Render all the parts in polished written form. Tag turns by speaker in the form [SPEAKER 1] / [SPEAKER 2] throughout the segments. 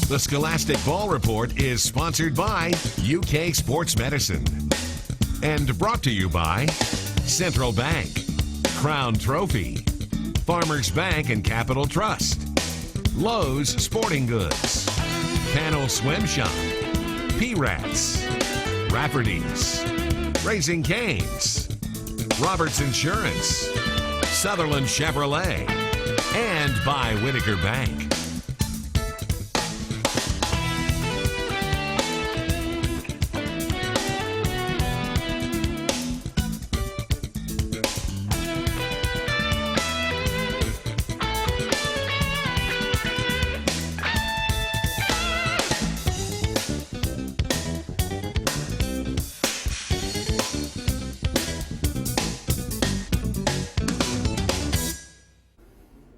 [SPEAKER 1] The Scholastic Ball Report is sponsored by UK Sports Medicine and brought to you by Central Bank, Crown Trophy, Farmers Bank and Capital Trust, Lowe's Sporting Goods, Panel Swim Shop, P-Rats, Rafferty's, Raising Cane's, Roberts Insurance, Sutherland Chevrolet, and by Whitaker Bank.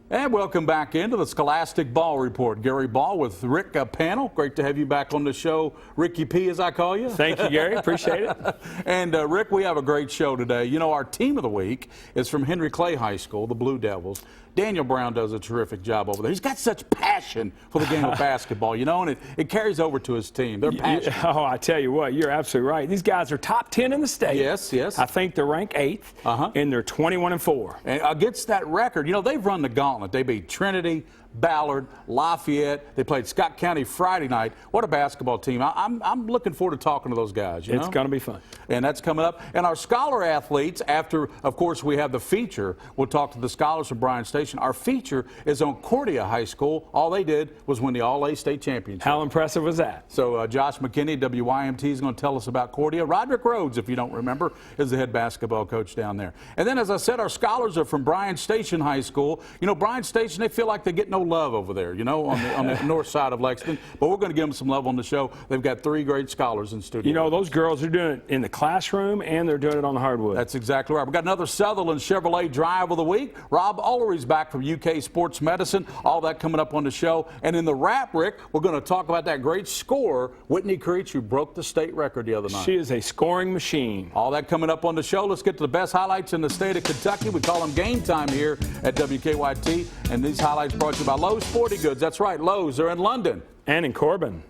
[SPEAKER 2] And welcome back into the Scholastic Ball Report. Gary Ball with Rick Panel. Great to have you back on the show, Ricky P, as I call you.
[SPEAKER 3] Thank you, Gary. Appreciate it.
[SPEAKER 2] And Rick, we have a great show today. You know, our team of the week is from Henry Clay High School, the Blue Devils. Daniel Brown does a terrific job over there. He's got such passion for the game of basketball, you know, and it carries over to his team. They're passionate.
[SPEAKER 3] Oh, I tell you what, you're absolutely right. These guys are top 10 in the state.
[SPEAKER 2] Yes, yes.
[SPEAKER 3] I think they're ranked 8th, and they're 21-4.
[SPEAKER 2] And against that record, you know, they've run the gauntlet. They beat Trinity, Ballard, Lafayette. They played Scott County Friday night. What a basketball team. I'm looking forward to talking to those guys.
[SPEAKER 3] It's going to be fun.
[SPEAKER 2] And that's coming up. And our scholar athletes, after, of course, we have the feature. We'll talk to the scholars from Bryan Station. Our feature is on Cordia High School. All they did was win the All-A state championship.
[SPEAKER 3] How impressive was that?
[SPEAKER 2] So Josh McKinney, WYMT, is going to tell us about Cordia. Roderick Rhodes, if you don't remember, is the head basketball coach down there. And then, as I said, our scholars are from Bryan Station High School. You know, Bryan Station, they feel like they get no love over there, you know, on the north side of Lexington. But we're going to give them some love on the show. They've got 3 great scholars in studio.
[SPEAKER 3] You know, those girls are doing it in the classroom and they're doing it on the hardwood.
[SPEAKER 2] That's exactly right. We've got another Sutherland Chevrolet Drive of the Week. Rob Ullery's back from UK Sports Medicine. All that coming up on the show. And in the wrap, Rick, we're going to talk about that great scorer, Whitney Creech, who broke the state record the other night.
[SPEAKER 3] She is a scoring machine.
[SPEAKER 2] All that coming up on the show. Let's get to the best highlights in the state of Kentucky. We call them game time here at WKYT. And these highlights brought to you by Lowe's Sporting Goods. That's right, Lowe's. They're in London.
[SPEAKER 3] And in Corbin.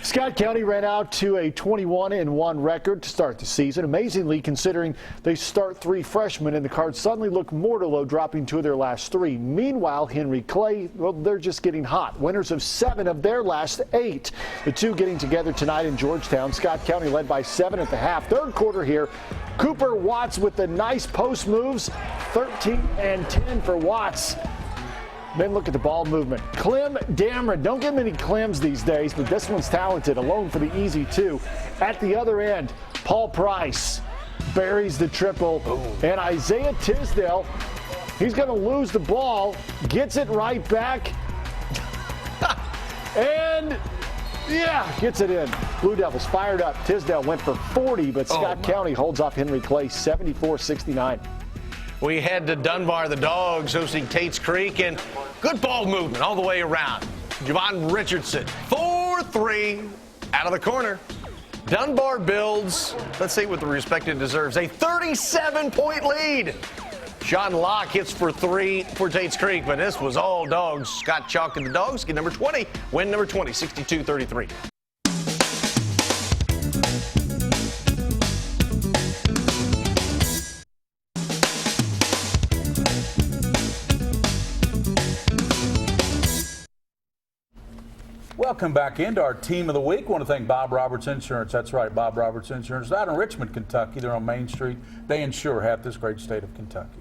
[SPEAKER 4] Scott County ran out to a 21-1 record to start the season. Amazingly, considering they start 3 freshmen, and the Cards suddenly look more to low, dropping 2 of their last 3. Meanwhile, Henry Clay, well, they're just getting hot. Winners of 7 of their last 8. The 2 getting together tonight in Georgetown. Scott County led by 7 at the half. Third quarter here. Cooper Watts with the nice post moves. 13 and 10 for Watts. Then look at the ball movement. Clem Dameron. Don't get many Clems these days, but this one's talented. Alone for the easy 2. At the other end, Paul Price buries the triple. And Isaiah Tisdale, he's going to lose the ball. Gets it right back. And, yeah, gets it in. Blue Devils fired up. Tisdale went for 40, but Scott County holds off Henry Clay 74-69.
[SPEAKER 5] We head to Dunbar, the Dogs hosting Tate's Creek, and good ball movement all the way around. Javon Richardson, 4-3 out of the corner. Dunbar builds, let's see what the respected deserves, a 37-point lead. Sean Locke hits for 3 for Tate's Creek, but this was all Dogs. Scott Chalk and the Dogs get number 20, win number 20, 62-33.
[SPEAKER 2] Welcome back into our team of the week. I want to thank Bob Roberts Insurance. That's right, Bob Roberts Insurance. Out in Richmond, Kentucky. They're on Main Street. They insure half this great state of Kentucky.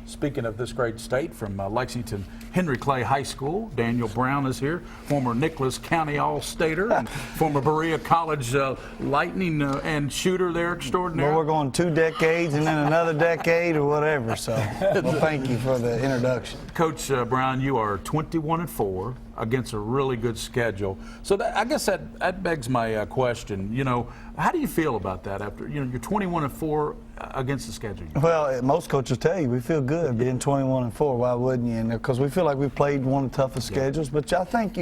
[SPEAKER 2] Speaking of this great state, from Lexington Henry Clay High School, Daniel Brown is here, former Nicholas County All-Stater and former Berea College lightning and shooter there extraordinaire.
[SPEAKER 6] Well, we're going 2 decades and then another decade or whatever, so well, thank you for the introduction.
[SPEAKER 2] Coach Brown, you are 21-4 against a really good schedule. So that, I guess that begs my question. You know, how do you feel about that after, you know, you're 21-4 against the schedule?
[SPEAKER 6] Well, most coaches tell you we feel good being 21-4. Why wouldn't you? Because we feel like we played one of the toughest schedules. But I think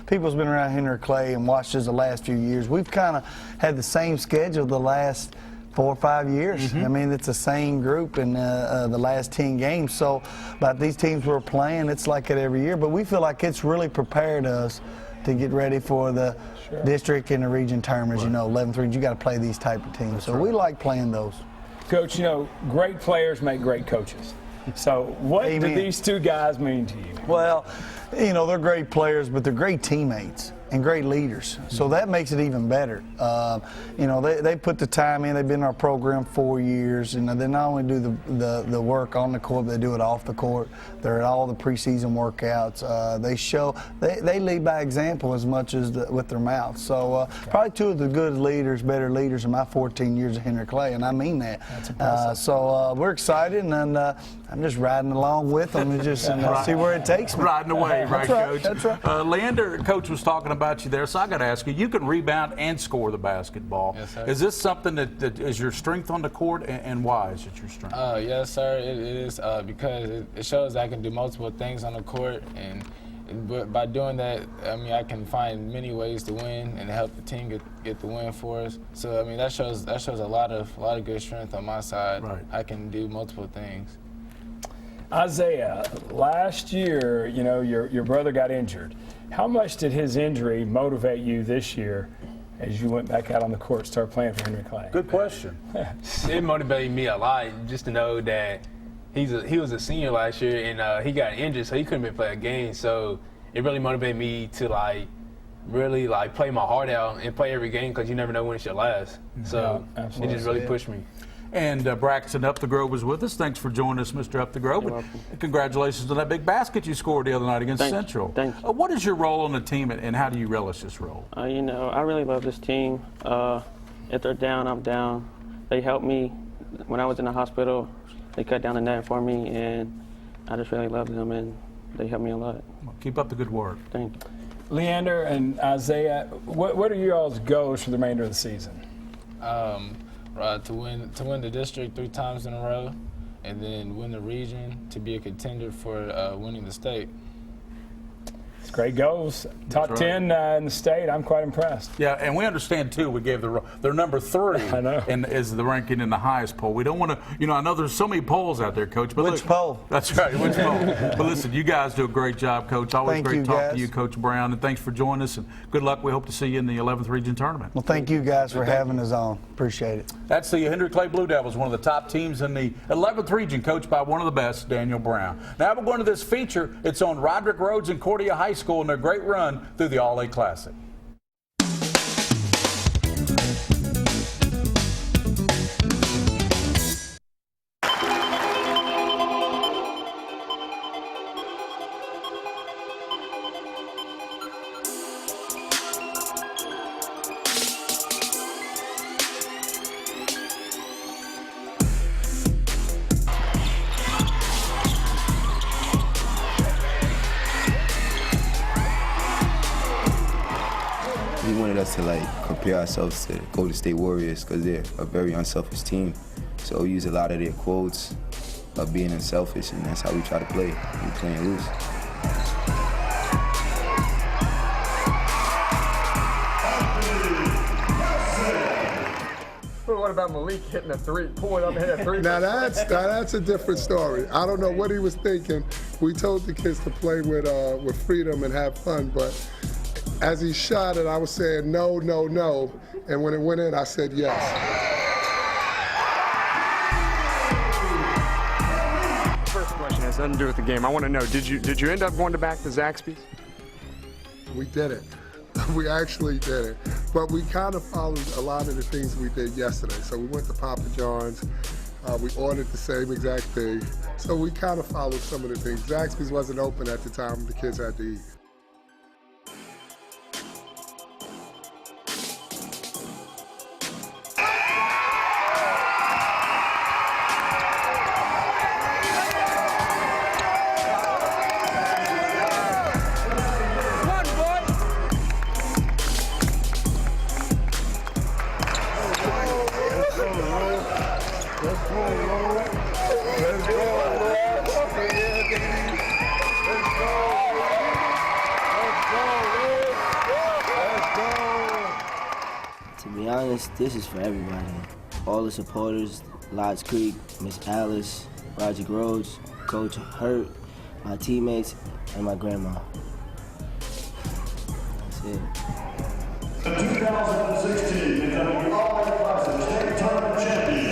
[SPEAKER 6] people's been around Henry Clay and watched us the last few years. We've kind of had the same schedule the last 4 or 5 years. I mean, it's the same group in the last 10 games. So, but these teams we're playing, it's like it every year. But we feel like it's really prepared us to get ready for the district and the region tournaments. You know, 11th region, you got to play these type of teams. So we like playing those.
[SPEAKER 3] Coach, you know, great players make great coaches. So what do these two guys mean to you?
[SPEAKER 6] Well, you know, they're great players, but they're great teammates and great leaders. So that makes it even better. You know, they put the time in. They've been in our program 4 years, and they not only do the work on the court, but they do it off the court. They're at all the preseason workouts. They lead by example as much as with their mouth. So probably two of the good leaders, better leaders in my 14 years of Henry Clay, and I mean that.
[SPEAKER 3] That's impressive.
[SPEAKER 6] So we're excited, and I'm just riding along with them and just see where it takes me.
[SPEAKER 2] Riding away, right, Coach?
[SPEAKER 6] That's right.
[SPEAKER 2] Leander, Coach was talking about you there, so I got to ask you, you can rebound and score the basketball.
[SPEAKER 7] Yes, sir.
[SPEAKER 2] Is this something that is your strength on the court, and why is it your strength?
[SPEAKER 7] Yes, sir. It is because it shows I can do multiple things on the court, and by doing that, I mean, I can find many ways to win and help the team get the win for us. So I mean, that shows a lot of good strength on my side.
[SPEAKER 2] Right.
[SPEAKER 7] I can do multiple things.
[SPEAKER 3] Isaiah, last year, you know, your brother got injured. How much did his injury motivate you this year as you went back out on the court and started playing for Henry Clay?
[SPEAKER 2] Good question.
[SPEAKER 8] It motivated me a lot just to know that he was a senior last year, and he got injured, so he couldn't play a game. So it really motivated me to really play my heart out and play every game, because you never know when it's your last. So it just really pushed me.
[SPEAKER 2] And Braxton Up the Grove was with us. Thanks for joining us, Mr. Up the Grove. And congratulations on that big basket you scored the other night against Central.
[SPEAKER 9] Thanks.
[SPEAKER 2] What is your role on the team, and how do you relish this role?
[SPEAKER 9] You know, I really love this team. If they're down, I'm down. They helped me when I was in the hospital. They cut down the net for me, and I just really love them, and they helped me a lot.
[SPEAKER 2] Well, keep up the good work.
[SPEAKER 9] Thank you.
[SPEAKER 3] Leander and Isaiah, what are your all's goals for the remainder of the season?
[SPEAKER 7] To win the district 3 times in a row, and then win the region, to be a contender for winning the state.
[SPEAKER 3] It's great goals. Top 10 in the state. I'm quite impressed.
[SPEAKER 2] Yeah, and we understand too. We gave their number 3
[SPEAKER 3] I know.
[SPEAKER 2] and is the ranking in the highest poll. We don't want to, you know, I know there's so many polls out there, Coach. But
[SPEAKER 6] Which poll?
[SPEAKER 2] That's right, which poll? But listen, you guys do a great job, Coach. Always
[SPEAKER 6] Thank
[SPEAKER 2] great
[SPEAKER 6] you,
[SPEAKER 2] talking
[SPEAKER 6] guys.
[SPEAKER 2] to you, Coach Brown, and thanks for joining us. And good luck. We hope to see you in the 11th Region Tournament.
[SPEAKER 6] Well, thank you guys for having us on. Appreciate it.
[SPEAKER 2] That's the Henry Clay Blue Devils, one of the top teams in the 11th Region, coached by one of the best, Daniel Brown. Now we're going to this feature. It's on Roderick Rhodes and Cordia High School and their great run through the All-A Classic.
[SPEAKER 10] He wanted us to compare ourselves to the Golden State Warriors, because they're a very unselfish team. So we use a lot of their quotes of being unselfish, and that's how we try to play. We playing loose.
[SPEAKER 11] What about Malik hitting a three, pulling up and hitting a three?
[SPEAKER 12] Now that's a different story. I don't know what he was thinking. We told the kids to play with freedom and have fun, but as he shot it, I was saying no, no, no, and when it went in, I said yes.
[SPEAKER 11] First question has nothing to do with the game. I want to know, did you end up going back to Zaxby's?
[SPEAKER 12] We did it. We actually did it. But we kind of followed a lot of the things we did yesterday. So we went to Papa John's. We ordered the same exact thing. So we kind of followed some of the things. Zaxby's wasn't open at the time the kids had to eat.
[SPEAKER 13] To be honest, this is for everybody. All the supporters, Lodge Creek, Miss Alice, Roger Rhodes, Coach Hurt, my teammates, and my grandma. That's
[SPEAKER 10] Yeah.
[SPEAKER 14] The 2016 WKYT Classic State Tournament Champion.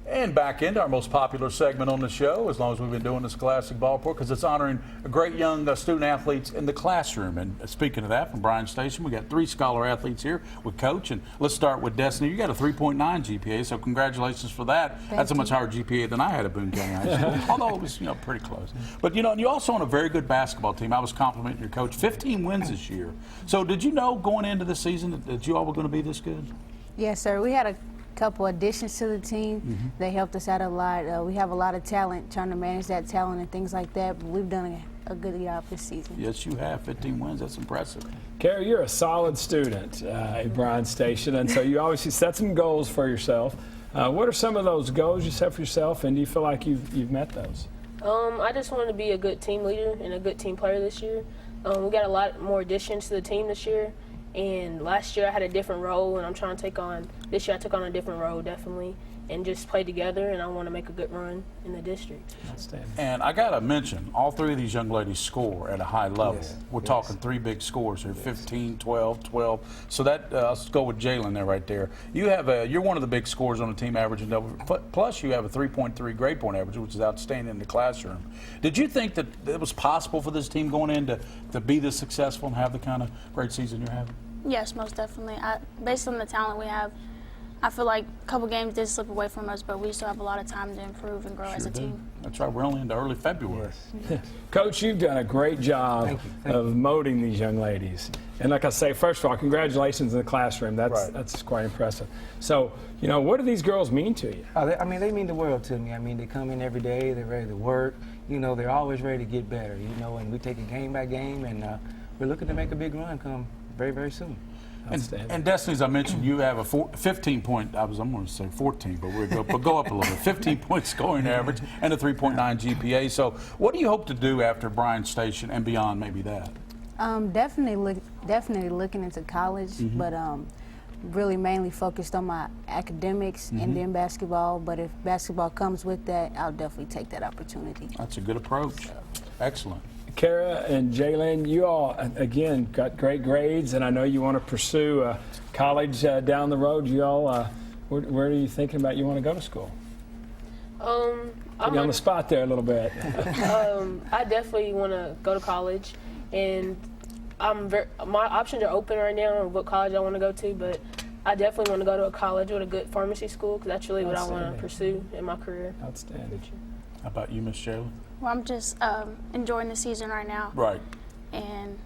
[SPEAKER 2] And back into our most popular segment on the show, as long as we've been doing the Scholastic Ball Report, because it's honoring great young student athletes in the classroom. And speaking of that, from Bryan Station, we got 3 scholar athletes here with Coach. And let's start with Destiny. You got a 3.9 GPA, so congratulations for that. That's a much higher GPA than I had at Boone County High School, although it was pretty close. But and you also on a very good basketball team. I was complimenting your coach. 15 wins this year. So did you know going into the season that you all were going to be this good?
[SPEAKER 15] Yes, sir. We had a couple additions to the team. They helped us out a lot. We have a lot of talent, trying to manage that talent and things like that, but we've done a good job this season.
[SPEAKER 2] Yes, you have. 15 wins. That's impressive.
[SPEAKER 3] Carrie, you're a solid student at Bryan Station, and so you obviously set some goals for yourself. What are some of those goals you set for yourself, and do you feel like you've met those?
[SPEAKER 16] I just wanted to be a good team leader and a good team player this year. We got a lot more additions to the team this year. And last year I had a different role, and I'm trying to take on, this year I took on a different role, definitely, and just play together, and I want to make a good run in the district.
[SPEAKER 3] Outstanding.
[SPEAKER 2] And I got to mention, all 3 of these young ladies score at a high level. Yes. We're talking 3 big scores here, 15, 12, 12. So that, let's go with Jalen there right there. You're one of the big scorers on the team, averaging double. Plus you have a 3.3 grade point average, which is outstanding in the classroom. Did you think that it was possible for this team going in to be this successful and have the kind of great season you're having?
[SPEAKER 17] Yes, most definitely. Based on the talent we have, I feel like a couple games did slip away from us, but we still have a lot of time to improve and grow as a team.
[SPEAKER 2] That's right. We're only into early February.
[SPEAKER 3] Yes. Coach, you've done a great job of molding these young ladies. And like I say, first of all, congratulations in the classroom. That's quite impressive. So, what do these girls mean to you?
[SPEAKER 18] They mean the world to me. I mean, they come in every day. They're ready to work. They're always ready to get better. And we take it game by game, and we're looking to make a big run come very, very soon.
[SPEAKER 2] And Destiny, as I mentioned, you have a 15-point, I'm going to say 14, but go up a little bit, 15-point scoring average and a 3.9 GPA. So what do you hope to do after Bryan Station and beyond maybe that?
[SPEAKER 15] Definitely looking into college, but really mainly focused on my academics and then basketball. But if basketball comes with that, I'll definitely take that opportunity.
[SPEAKER 2] That's a good approach. Excellent.
[SPEAKER 3] Kara and Jalen, you all, again, got great grades, and I know you want to pursue college down the road. You all, where are you thinking about you want to go to school?
[SPEAKER 16] I'm
[SPEAKER 3] on the spot there a little bit.
[SPEAKER 16] I definitely want to go to college, and my options are open right now on what college I want to go to, but I definitely want to go to a college with a good pharmacy school, because that's really what I want to pursue in my career.
[SPEAKER 3] Outstanding.
[SPEAKER 2] How about you, Miss Shayla?
[SPEAKER 17] Well, I'm just enjoying the season right now.
[SPEAKER 2] Right.
[SPEAKER 17] And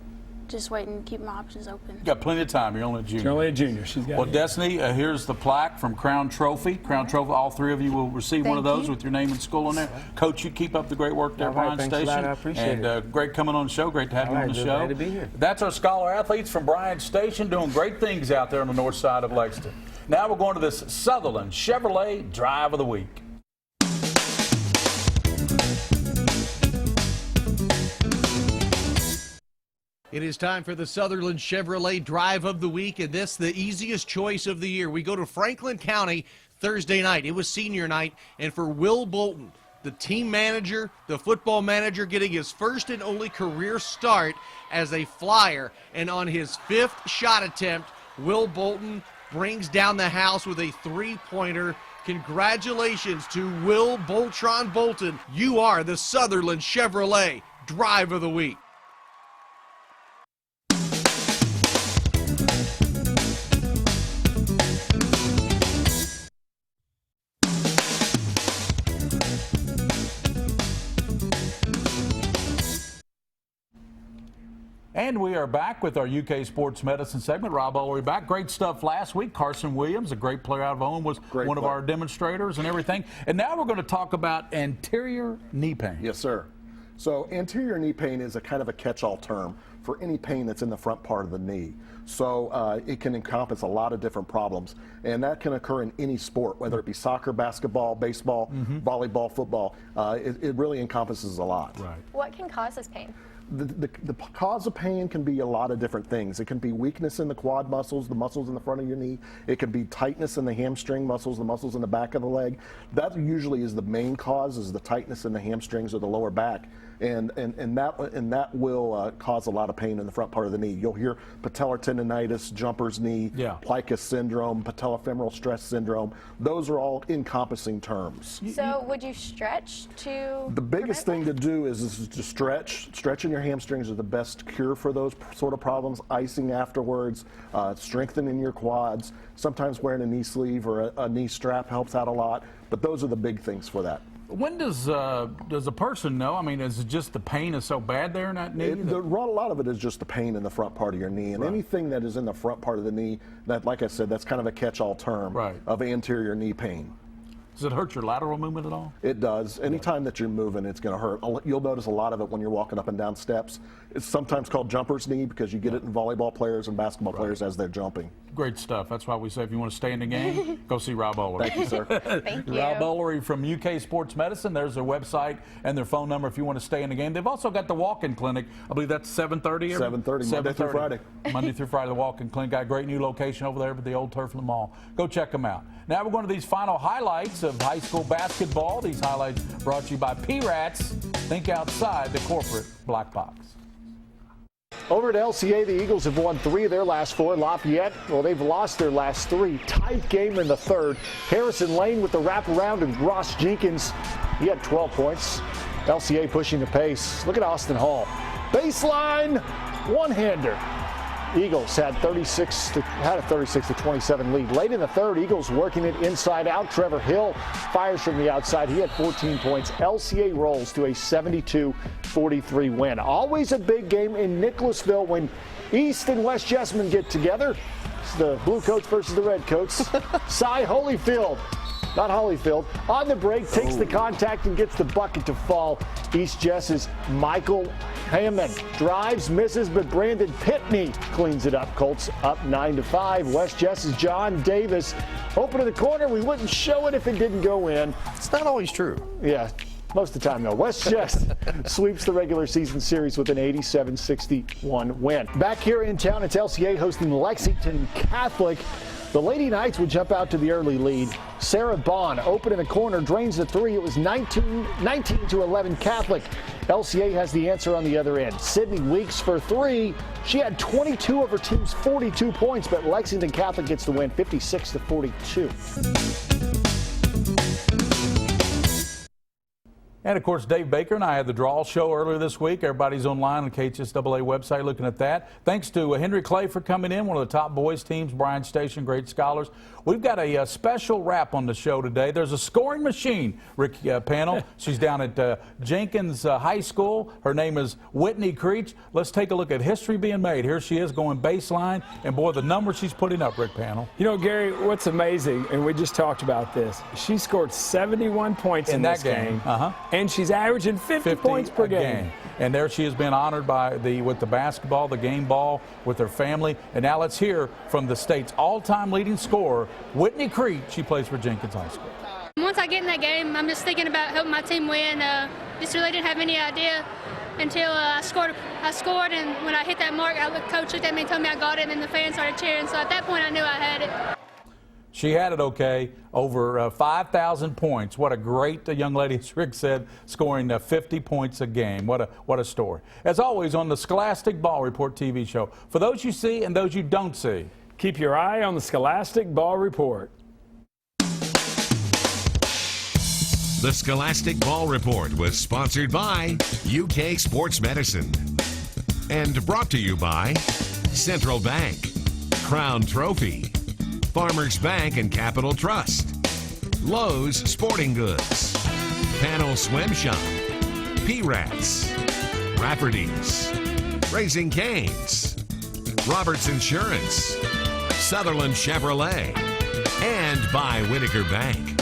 [SPEAKER 17] just waiting to keep my options open.
[SPEAKER 2] You got plenty of time. You're only a junior.
[SPEAKER 3] You're only a junior. She's got
[SPEAKER 2] Well, Destiny, here's the plaque from Crown Trophy. Crown Trophy, all 3 of you will receive one of those with your name and school on there. Coach, you keep up the great work there at Bryan Station.
[SPEAKER 18] I appreciate
[SPEAKER 2] it. Great coming on the show. Great to have you on the show.
[SPEAKER 18] Glad to be here.
[SPEAKER 2] That's our scholar athletes from Bryan Station doing great things out there on the north side of Lexington. Now we're going to this Sutherland Chevrolet Drive of the Week.
[SPEAKER 19] It is time for the Sutherland Chevrolet Drive of the Week, and this the easiest choice of the year. We go to Franklin County Thursday night. It was senior night, and for Will Bolton, the team manager, the football manager, getting his first and only career start as a Flyer, and on his 5th shot attempt, Will Bolton brings down the house with a 3-pointer. Congratulations to Will Boltron Bolton. You are the Sutherland Chevrolet Drive of the Week.
[SPEAKER 2] And we are back with our UK Sports Medicine segment. Rob all the way back. Great stuff last week. Carson Williams, a great player out of Owen, was one of our demonstrators and everything. And now we're going to talk about anterior knee pain.
[SPEAKER 20] Yes, sir. So anterior knee pain is a kind of a catch-all term for any pain that's in the front part of the knee. So it can encompass a lot of different problems, and that can occur in any sport, whether it be soccer, basketball, baseball, volleyball, football. It really encompasses a lot.
[SPEAKER 2] Right.
[SPEAKER 21] What can cause this pain?
[SPEAKER 20] The cause of pain can be a lot of different things. It can be weakness in the quad muscles, the muscles in the front of your knee. It can be tightness in the hamstring muscles, the muscles in the back of the leg. That usually is the main cause, is the tightness in the hamstrings or the lower back. And that will cause a lot of pain in the front part of the knee. You'll hear patellar tendonitis, jumper's knee, plica syndrome, patellofemoral stress syndrome. Those are all encompassing terms.
[SPEAKER 21] So would you stretch to?
[SPEAKER 20] The biggest thing to do is to stretch. Stretching your hamstrings is the best cure for those sort of problems. Icing afterwards, strengthening your quads. Sometimes wearing a knee sleeve or a knee strap helps out a lot. But those are the big things for that.
[SPEAKER 2] When does a person know? I mean, is it just the pain is so bad there in that knee?
[SPEAKER 20] A lot of it is just the pain in the front part of your knee, and anything that is in the front part of the knee, that, like I said, that's kind of a catch-all term of anterior knee pain.
[SPEAKER 2] Does it hurt your lateral movement at all?
[SPEAKER 20] It does. Anytime that you're moving, it's going to hurt. You'll notice a lot of it when you're walking up and down steps. It's sometimes called jumper's knee because you get it in volleyball players and basketball players as they're jumping.
[SPEAKER 2] Great stuff. That's why we say if you want to stay in the game, go see Rob Olery.
[SPEAKER 20] Thank you, sir.
[SPEAKER 21] Thank you.
[SPEAKER 2] Rob Olery from UK Sports Medicine. There's their website and their phone number if you want to stay in the game. They've also got the walk-in clinic. I believe that's 7:30.
[SPEAKER 20] 7:30, Monday through Friday.
[SPEAKER 2] Monday through Friday, the walk-in clinic. Got a great new location over there at the old Turfland Mall. Go check them out. Now we're going to these final highlights of high school basketball. These highlights brought to you by P-Rats. Think outside the corporate black box.
[SPEAKER 4] Over at LCA, the Eagles have won 3 of their last 4. Lafayette, well, they've lost their last 3. Tight game in the third. Harrison Lane with the wraparound, and Ross Jenkins, he had 12 points. LCA pushing the pace. Look at Austin Hall. Baseline, one-hander. Eagles had a 36-27 lead. Late in the third, Eagles working it inside out. Trevor Hill fires from the outside. He had 14 points. LCA rolls to a 72-43 win. Always a big game in Nicholasville when East and West Jessamine get together. It's the blue coats versus the red coats. Cy Holyfield. Not Holyfield, on the break, takes the contact and gets the bucket to fall. East Jess's Michael Hammond drives, misses, but Brandon Pitney cleans it up. Colts up 9-5. West Jess's John Davis open to the corner. We wouldn't show it if it didn't go in.
[SPEAKER 5] It's not always true.
[SPEAKER 4] Yeah. Most of the time, though. West Jess sweeps the regular season series with an 87-61 win. Back here in town, it's LCA hosting Lexington Catholic. The Lady Knights would jump out to the early lead. Sarah Bond open in the corner, drains the 3. It was 19-11 Catholic. LCA has the answer on the other end. Sydney Weeks for 3. She had 22 of her team's 42 points, but Lexington Catholic gets the win 56-42.
[SPEAKER 2] And, of course, Dave Baker and I had the draw show earlier this week. Everybody's online on the KHSAA website looking at that. Thanks to Henry Clay for coming in, one of the top boys teams, Bryan Station, great scholars. We've got a special wrap on the show today. There's a scoring machine, Rick Panel. She's down at Jenkins High School. Her name is Whitney Creech. Let's take a look at history being made. Here she is going baseline, and, boy, the numbers she's putting up, Rick Panel.
[SPEAKER 3] You know, Gary, what's amazing, and we just talked about this, she scored 71 points in this game. And she's averaging 50 points per game.
[SPEAKER 2] And there she has been honored by with the basketball, the game ball, with her family. And now let's hear from the state's all-time leading scorer, Whitney Creech. She plays for Jenkins High School.
[SPEAKER 22] Once I get in that game, I'm just thinking about helping my team win. Just really didn't have any idea until I scored. And when I hit that mark, the coach looked at me and told me I got it, and then the fans started cheering. So at that point, I knew I had it.
[SPEAKER 2] She had it okay, over 5,000 points. What a great young lady, as Rick said, scoring 50 points a game. What a story. As always, on the Scholastic Ball Report TV show, for those you see and those you don't see,
[SPEAKER 3] keep your eye on the Scholastic Ball Report.
[SPEAKER 1] The Scholastic Ball Report was sponsored by UK Sports Medicine and brought to you by Central Bank, Crown Trophy, Farmers Bank and Capital Trust, Lowe's Sporting Goods, Panel Swim Shop, P-Rats, Rafferty's, Raising Cane's, Roberts Insurance, Sutherland Chevrolet, and by Whitaker Bank.